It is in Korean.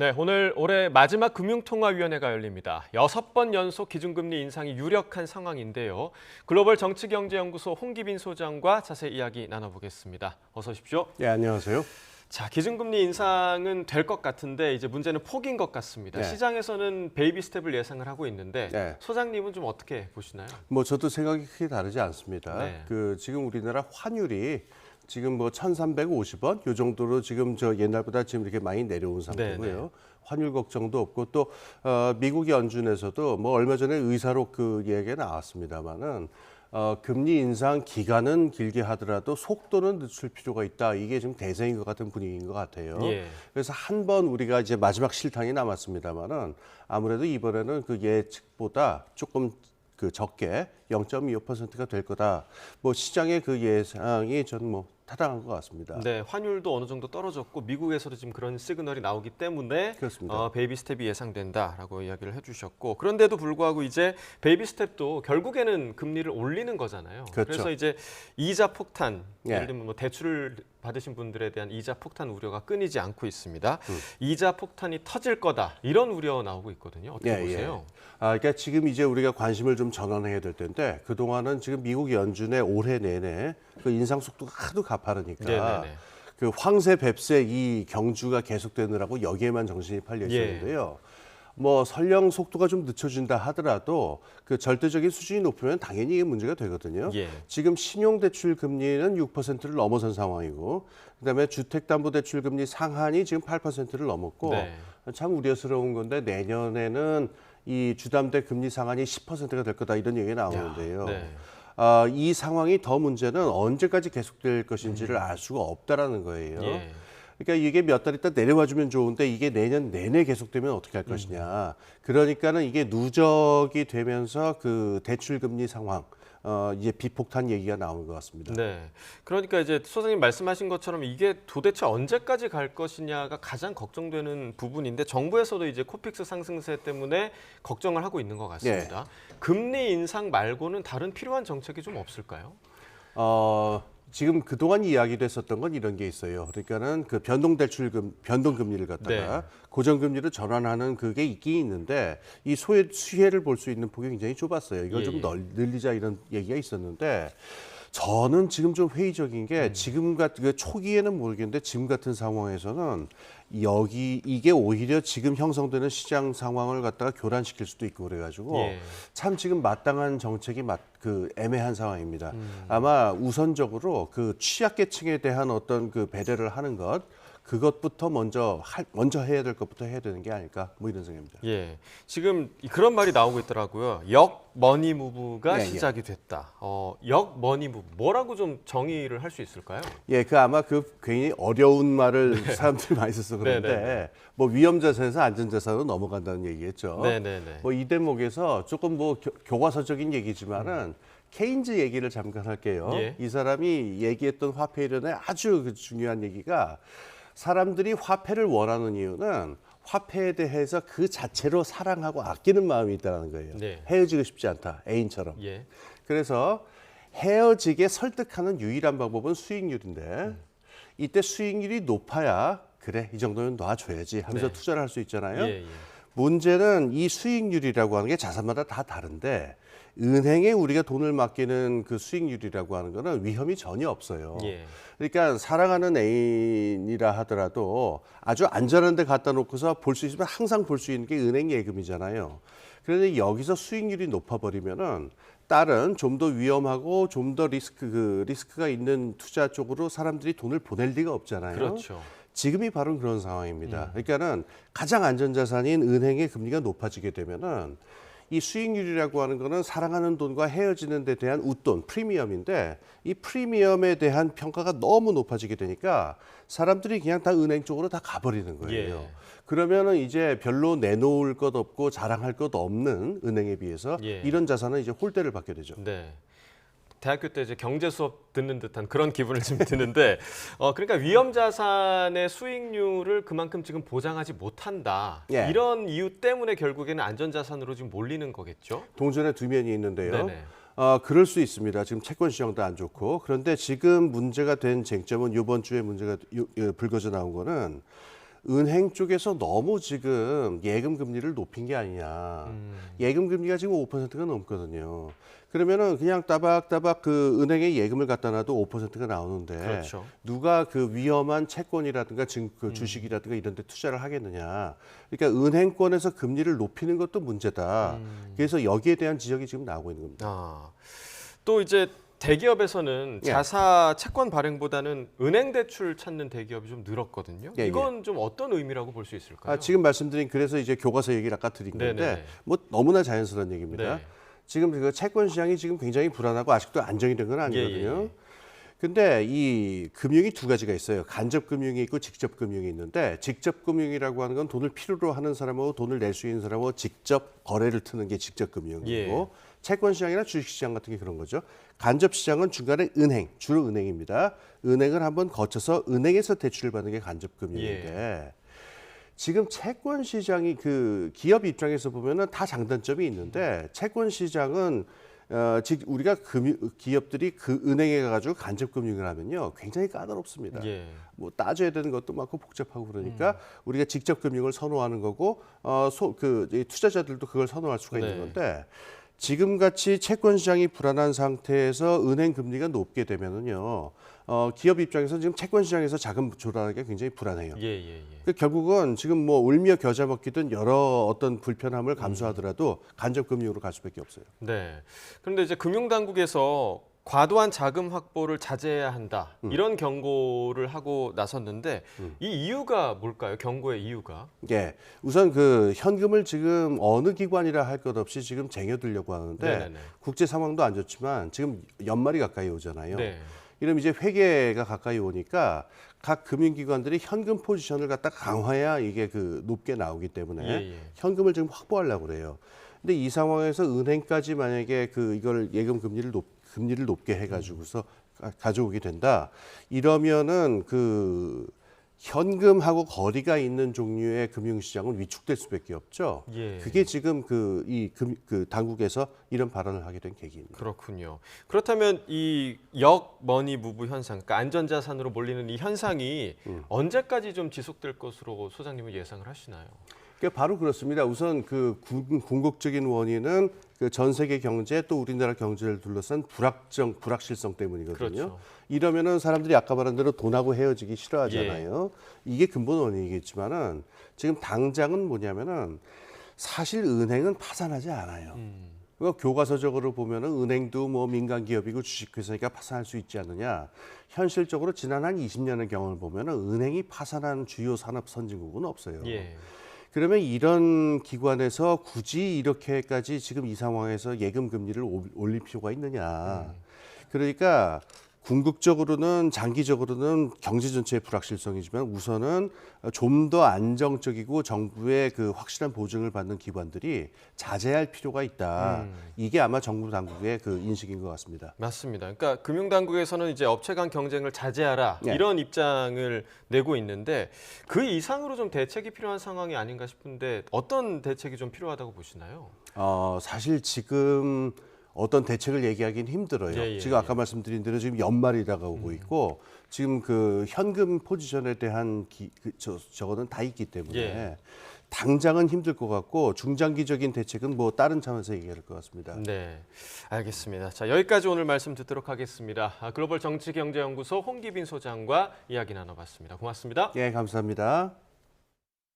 네, 오늘 올해 마지막 금융통화위원회가 열립니다. 6번 연속 기준금리 인상이 유력한 상황인데요. 글로벌 정치경제연구소 홍기빈 소장과 자세히 이야기 나눠보겠습니다. 어서 오십시오. 네, 안녕하세요. 자, 기준금리 인상은 될 것 같은데 이제 문제는 폭인 것 같습니다. 네. 시장에서는 베이비 스텝을 예상을 하고 있는데 네. 소장님은 좀 어떻게 보시나요? 저도 생각이 크게 다르지 않습니다. 네. 지금 우리나라 환율이 지금 1,350원 요 정도로 지금 옛날보다 지금 이렇게 많이 내려온 상태고요. 네, 네. 환율 걱정도 없고 또 미국 연준에서도 얼마 전에 의사록 그 얘기가 나왔습니다만은 금리 인상 기간은 길게 하더라도 속도는 늦출 필요가 있다. 이게 지금 대세인 것 같은 분위기인 것 같아요. 예. 그래서 한 번 우리가 이제 마지막 실탄이 남았습니다만은 아무래도 이번에는 그 예측보다 조금 적게 0.25%가 될 거다. 시장의 그 예상이 저는 타당한 것 같습니다. 네, 환율도 어느 정도 떨어졌고 미국에서도 지금 그런 시그널이 나오기 때문에 그렇습니다. 베이비 스텝이 예상된다라고 이야기를 해주셨고 그런데도 불구하고 이제 베이비 스텝도 결국에는 금리를 올리는 거잖아요. 그렇죠. 그래서 이제 이자 폭탄, 예. 예를 들면 대출을 받으신 분들에 대한 이자 폭탄 우려가 끊이지 않고 있습니다. 이자 폭탄이 터질 거다 이런 우려 나오고 있거든요. 어떻게 보세요? 그러니까 지금 이제 우리가 관심을 좀 전환해야 될 텐데 그 동안은 지금 미국 연준의 올해 내내 그 인상 속도가 하도 가파르니까 네네네. 그 황새 뱁새 이 경주가 계속되느라고 여기에만 정신이 팔려 있었는데요. 설령 속도가 좀 늦춰진다 하더라도 그 절대적인 수준이 높으면 당연히 이게 문제가 되거든요. 예. 지금 신용대출 금리는 6%를 넘어선 상황이고 그다음에 주택담보대출 금리 상한이 지금 8%를 넘었고 네. 참 우려스러운 건데 내년에는 이 주담대 금리 상한이 10%가 될 거다 이런 얘기가 나오는데요. 네. 이 상황이 더 문제는 언제까지 계속될 것인지를 알 수가 없다라는 거예요. 예. 그러니까 이게 몇 달 있다 내려와주면 좋은데 이게 내년 내내 계속되면 어떻게 할 것이냐. 그러니까는 이게 누적이 되면서 그 대출금리 상황, 이제 비폭탄 얘기가 나오는 것 같습니다. 네, 그러니까 이제 소장님 말씀하신 것처럼 이게 도대체 언제까지 갈 것이냐가 가장 걱정되는 부분인데 정부에서도 이제 코픽스 상승세 때문에 걱정을 하고 있는 것 같습니다. 금리 인상 말고는 다른 필요한 정책이 좀 없을까요? 지금 그동안 이야기됐었던 건 이런 게 있어요. 그러니까는 그 변동금리를 갖다가 고정금리로 전환하는 그게 있긴 있는데 이 수혜를 볼 수 있는 폭이 굉장히 좁았어요. 이걸 좀 늘리자 이런 얘기가 있었는데 저는 지금 좀 회의적인 게 지금 같은 그 초기에는 모르겠는데 지금 같은 상황에서는 이게 오히려 지금 형성되는 시장 상황을 갖다가 교란시킬 수도 있고 그래가지고 참 지금 마땅한 정책이 애매한 상황입니다. 아마 우선적으로 그 취약계층에 대한 어떤 그 배려를 하는 그것부터 먼저 해야 될 것부터 해야 되는 게 아닐까 이런 생각입니다. 예, 지금 그런 말이 나오고 있더라고요. 역 머니 무브가 시작이 됐다. 역 머니 무브 뭐라고 좀 정의를 할 수 있을까요? 아마 괜히 어려운 말을 사람들이 많이 써서 그런데 위험자산에서 안전자산으로 넘어간다는 얘기겠죠. 이 대목에서 조금 교과서적인 얘기지만은 케인즈 얘기를 잠깐 할게요. 이 사람이 얘기했던 화폐 이론의 아주 중요한 얘기가 사람들이 화폐를 원하는 이유는 화폐에 대해서 그 자체로 사랑하고 아끼는 마음이 있다는 거예요. 헤어지고 싶지 않다, 애인처럼. 그래서 헤어지게 설득하는 유일한 방법은 수익률인데 이때 수익률이 높아야 그래, 이 정도는 놔줘야지 하면서 투자를 할 수 있잖아요. 문제는 이 수익률이라고 하는 게 자산마다 다 다른데 은행에 우리가 돈을 맡기는 그 수익률이라고 하는 거는 위험이 전혀 없어요. 그러니까 사랑하는 애인이라 하더라도 아주 안전한 데 갖다 놓고서 볼 수 있으면 항상 볼 수 있는 게 은행 예금이잖아요. 그런데 여기서 수익률이 높아버리면은 다른 좀 더 위험하고 좀 더 리스크가 있는 투자 쪽으로 사람들이 돈을 보낼 리가 없잖아요. 그렇죠. 지금이 바로 그런 상황입니다. 그러니까는 가장 안전자산인 은행의 금리가 높아지게 되면은 이 수익률이라고 하는 거는 사랑하는 돈과 헤어지는 데 대한 웃돈, 프리미엄인데 이 프리미엄에 대한 평가가 너무 높아지게 되니까 사람들이 그냥 다 은행 쪽으로 다 가버리는 거예요. 그러면은 이제 별로 내놓을 것 없고 자랑할 것 없는 은행에 비해서 이런 자산은 이제 홀대를 받게 되죠. 대학교 때 이제 경제 수업 듣는 듯한 그런 기분을 좀 드는데 그러니까 위험 자산의 수익률을 그만큼 지금 보장하지 못한다. 이런 이유 때문에 결국에는 안전 자산으로 지금 몰리는 거겠죠? 동전의 두 면이 있는데요. 그럴 수 있습니다. 지금 채권 시장도 안 좋고. 그런데 지금 문제가 된 쟁점은 이번 주에 문제가 불거져 나온 거는 은행 쪽에서 너무 지금 예금 금리를 높인 게 아니냐. 예금 금리가 지금 5%가 넘거든요. 그러면은 그냥 따박따박 그 은행에 예금을 갖다 놔도 5%가 나오는데 그렇죠. 누가 그 위험한 채권이라든가 그 주식이라든가 이런 데 투자를 하겠느냐. 그러니까 은행권에서 금리를 높이는 것도 문제다. 그래서 여기에 대한 지적이 지금 나오고 있는 겁니다. 또 이제 대기업에서는 예. 자사 채권 발행보다는 은행 대출 찾는 대기업이 좀 늘었거든요. 예, 이건 좀 어떤 의미라고 볼 수 있을까요? 지금 말씀드린 그래서 이제 교과서 얘기를 아까 드린 건데 네네네. 뭐 너무나 자연스러운 얘기입니다. 네. 지금 그 채권 시장이 지금 굉장히 불안하고 아직도 안정이 된 건 아니거든요. 예. 근데 이 금융이 두 가지가 있어요. 간접 금융이 있고 직접 금융이 있는데 직접 금융이라고 하는 건 돈을 필요로 하는 사람하고 돈을 낼 수 있는 사람하고 직접 거래를 트는 게 직접 금융이고 예. 채권 시장이나 주식 시장 같은 게 그런 거죠. 간접 시장은 중간에 은행, 주로 은행입니다. 은행을 한번 거쳐서 은행에서 대출을 받는 게 간접 금융인데 지금 채권 시장이 그 기업 입장에서 보면은 다 장단점이 있는데 채권 시장은 즉 우리가 기업들이 그 은행에 가가지고 간접 금융을 하면요 굉장히 까다롭습니다. 예. 뭐 따져야 되는 것도 많고 복잡하고 그러니까 우리가 직접 금융을 선호하는 거고 투자자들도 그걸 선호할 수가 네. 있는 건데 지금 같이 채권 시장이 불안한 상태에서 은행 금리가 높게 되면은요 기업 입장에서 지금 채권 시장에서 자금 조달하는 게 굉장히 불안해요. 예. 결국은 지금 뭐 울며 겨자 먹기든 여러 어떤 불편함을 감수하더라도 간접 금융으로 갈 수밖에 없어요. 네. 그런데 이제 금융당국에서 과도한 자금 확보를 자제해야 한다 이런 경고를 하고 나섰는데 이 이유가 뭘까요? 경고의 이유가? 예, 우선 그 현금을 지금 어느 기관이라 할 것 없이 지금 쟁여두려고 하는데 네네네. 국제 상황도 안 좋지만 지금 연말이 가까이 오잖아요. 네. 이러면 이제 회계가 가까이 오니까 각 금융기관들이 현금 포지션을 갖다 강화해야 이게 그 높게 나오기 때문에 예. 현금을 지금 확보하려고 그래요. 근데 이 상황에서 은행까지 만약에 그 이걸 예금 금리를 높게 해가지고서 가져오게 된다. 이러면은 그 현금하고 거리가 있는 종류의 금융시장은 위축될 수밖에 없죠. 예. 그게 지금 그 당국에서 이런 발언을 하게 된 계기입니다. 그렇군요. 그렇다면 이 역머니 무브 현상, 그러니까 안전자산으로 몰리는 이 현상이 언제까지 좀 지속될 것으로 소장님은 예상을 하시나요? 바로 그렇습니다. 우선 그 궁극적인 원인은 그 전 세계 경제 또 우리나라 경제를 둘러싼 불확실성 때문이거든요. 그렇죠. 이러면은 사람들이 아까 말한 대로 돈하고 헤어지기 싫어하잖아요. 이게 근본 원인이겠지만은 지금 당장은 뭐냐면은 사실 은행은 파산하지 않아요. 그러니까 교과서적으로 보면은 은행도 뭐 민간 기업이고 주식회사니까 파산할 수 있지 않느냐. 현실적으로 지난 한 20년의 경험을 보면은 은행이 파산한 주요 산업 선진국은 없어요. 예. 그러면 이런 기관에서 굳이 이렇게까지 지금 이 상황에서 예금 금리를 올릴 필요가 있느냐. 그러니까 궁극적으로는 장기적으로는 경제 전체의 불확실성이지만 우선은 좀 더 안정적이고 정부의 그 확실한 보증을 받는 기관들이 자제할 필요가 있다. 이게 아마 정부 당국의 그 인식인 것 같습니다. 맞습니다. 그러니까 금융당국에서는 이제 업체 간 경쟁을 자제하라 네. 이런 입장을 내고 있는데 그 이상으로 좀 대책이 필요한 상황이 아닌가 싶은데 어떤 대책이 좀 필요하다고 보시나요? 사실 지금 어떤 대책을 얘기하기는 힘들어요. 지금 아까 말씀드린 대로 지금 연말이 다가오고 있고 지금 그 현금 포지션에 대한 저거는 다 있기 때문에 당장은 힘들 것 같고 중장기적인 대책은 뭐 다른 차원에서 얘기할 것 같습니다. 네, 알겠습니다. 자, 여기까지 오늘 말씀 듣도록 하겠습니다. 글로벌 정치경제연구소 홍기빈 소장과 이야기 나눠봤습니다. 고맙습니다. 예, 감사합니다.